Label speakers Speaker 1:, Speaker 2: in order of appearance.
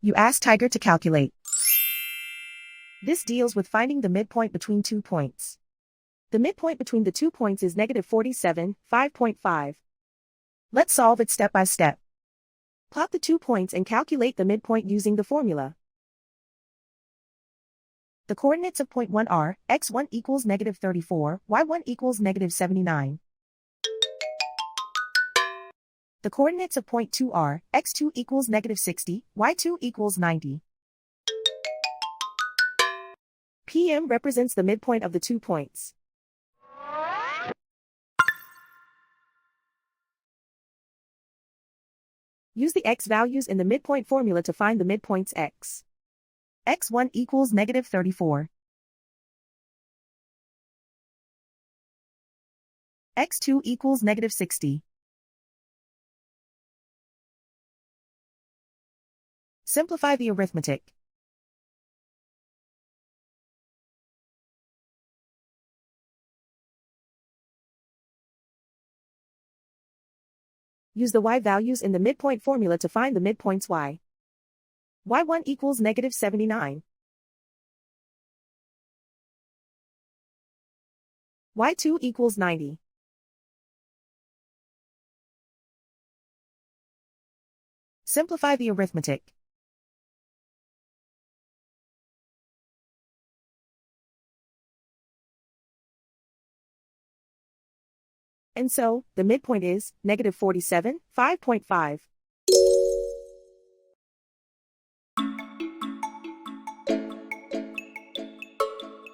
Speaker 1: You ask Tiger to calculate. This deals with finding the midpoint between 2 points. The midpoint between the 2 points is -47, 5.5. Let's solve it step by step. Plot the 2 points and calculate the midpoint using the formula. The coordinates of point 1 are, x1 equals -34, y1 equals -79. The coordinates of point 2 are, x2 equals -60, y2 equals 90. PM represents the midpoint of the 2 points. Use the x values in the midpoint formula to find the midpoints x. x1 equals -34. x2 equals -60. Simplify the arithmetic. Use the y values in the midpoint formula to find the midpoints y. y1 equals -79. y2 equals 90. Simplify the arithmetic. And so, the midpoint is -47, 5.5.